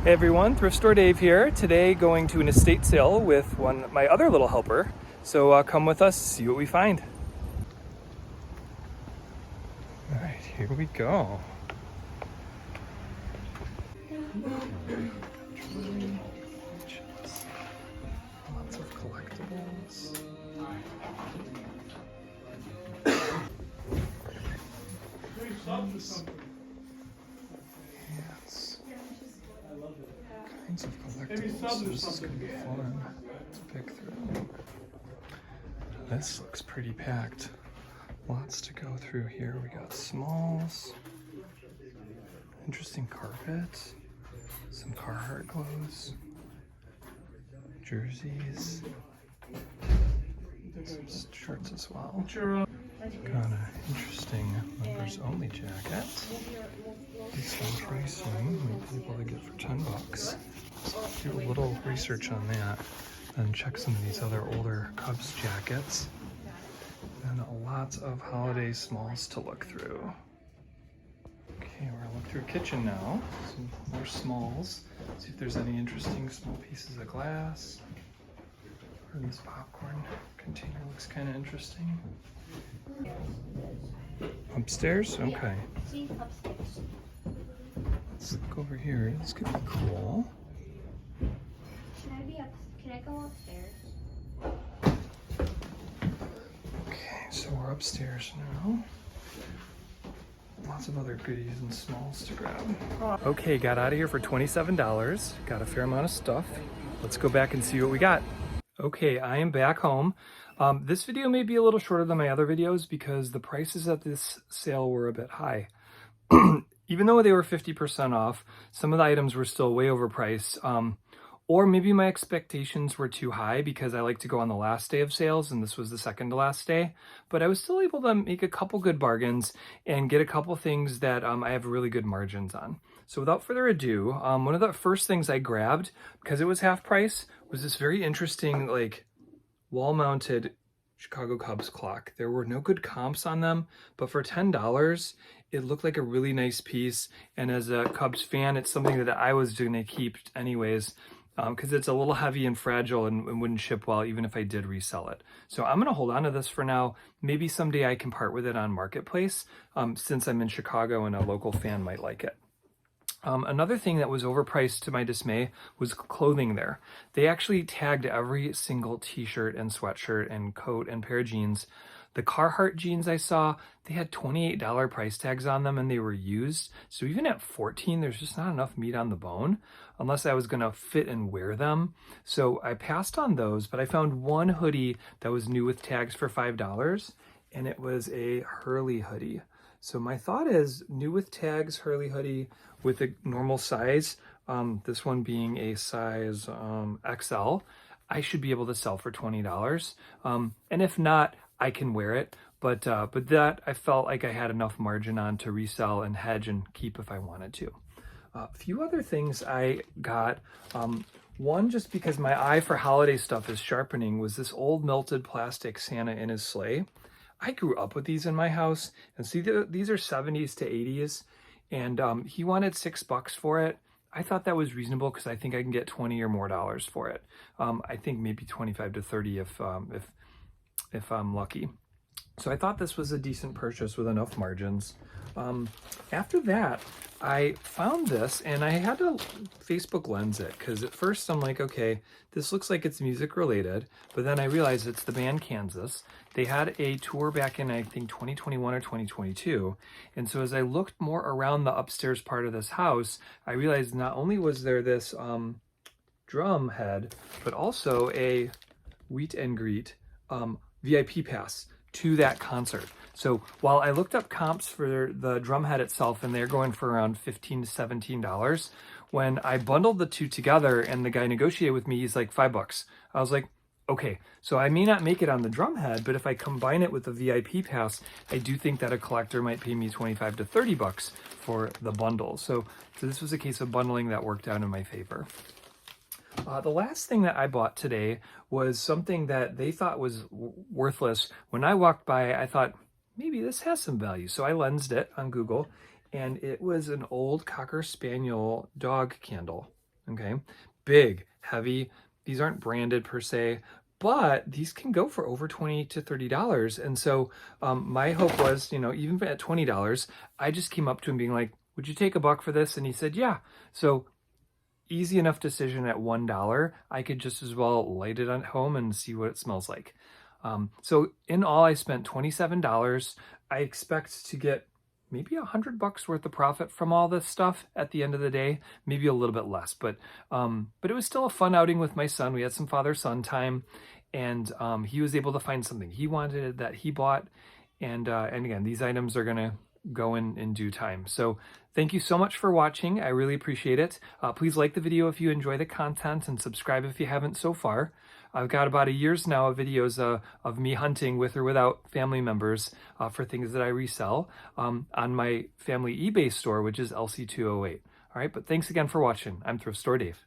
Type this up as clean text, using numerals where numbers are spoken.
Hey everyone, Thrift Store Dave here. Today going to an estate sale with my other little helper. So come with us, see what we find. All right, here we go. Lots of collectibles. Yes. Kinds of collectibles, so this is going to be fun to pick through. This looks pretty packed. Lots to go through here. We got smalls, interesting carpet, some Carhartt clothes, jerseys, some shirts as well. Got an interesting members only jacket. This sounds racing. Might be able to get for $10. Do a little research on that and check some of these other older Cubs jackets. And lots of holiday smalls to look through. Okay, we're gonna look through a kitchen now. Some more smalls. See if there's any interesting small pieces of glass. Or this popcorn container looks kind of interesting. Upstairs? Okay. See, upstairs. Let's look over here. This could be cool. Can I go upstairs? Okay, so we're upstairs now. Lots of other goodies and smalls to grab. Okay, got out of here for $27. Got a fair amount of stuff. Let's go back and see what we got. Okay, I am back home. This video may be a little shorter than my other videos because the prices at this sale were a bit high. Even though they were 50% off, some of the items were still way overpriced. Or maybe my expectations were too high because I like to go on the last day of sales and this was the second to last day. But I was still able to make a couple good bargains and get a couple things that I have really good margins on. So without further ado, one of the first things I grabbed, because it was half price, was this very interesting like wall-mounted Chicago Cubs clock. There were no good comps on them, but for $10, it looked like a really nice piece. And as a Cubs fan, it's something that I was going to keep anyways, because it's a little heavy and fragile and wouldn't ship well even if I did resell it. So I'm going to hold on to this for now. Maybe someday I can part with it on Marketplace since I'm in Chicago and a local fan might like it. Another thing that was overpriced to my dismay was clothing there. They actually tagged every single t-shirt and sweatshirt and coat and pair of jeans. The Carhartt jeans I saw, they had $28 price tags on them and they were used. So even at $14, there's just not enough meat on the bone unless I was gonna fit and wear them. So I passed on those, but I found one hoodie that was new with tags for $5 and it was a Hurley hoodie. So my thought is new with tags, Hurley hoodie with a normal size, this one being a size XL, I should be able to sell for $20. And if not, I can wear it, but that I felt like I had enough margin on to resell and hedge and keep if I wanted to. A few other things I got. One, just because my eye for holiday stuff is sharpening, was this old melted plastic Santa in his sleigh. I grew up with these in my house, and see, these are 70s to 80s, and he wanted $6 for it. I thought that was reasonable because I think I can get $20 or more for it. I think maybe 25 to 30 if I'm lucky. So I thought this was a decent purchase with enough margins. After that, I found this and I had to Facebook lens it because at first I'm like, okay, this looks like it's music related, but then I realized it's the band Kansas. They had a tour back in, I think, 2021 or 2022. And so as I looked more around the upstairs part of this house, I realized not only was there this drum head, but also a meet and greet VIP pass to that concert. So while I looked up comps for the drum head itself and they're going for around $15 to $17, when I bundled the two together and the guy negotiated with me, he's like $5. I was like, okay, so I may not make it on the drum head, but if I combine it with the VIP pass, I do think that a collector might pay me $25 to $30 for the bundle. So this was a case of bundling that worked out in my favor. The last thing that I bought today was something that they thought was worthless. When I walked by, I thought, maybe this has some value. So I lensed it on Google, and it was an old Cocker Spaniel dog candle. okay? Big, heavy. These aren't branded per se, but these can go for over $20 to $30. And so my hope was, even at $20, I just came up to him being like, would you take $1 for this? And he said, yeah. So easy enough decision at $1. I could just as well light it at home and see what it smells like. So in all, I spent $27. I expect to get maybe $100 worth of profit from all this stuff at the end of the day, maybe a little bit less, but it was still a fun outing with my son. We had some father-son time, and he was able to find something he wanted that he bought. And again, these items are gonna go in due time. So thank you so much for watching. I really appreciate it. Please like the video if you enjoy the content, and subscribe if you haven't so far. I've got about a year's now of videos of me hunting with or without family members for things that I resell on my family eBay store, which is LC208. All right, but thanks again for watching. I'm Thrift Store Dave.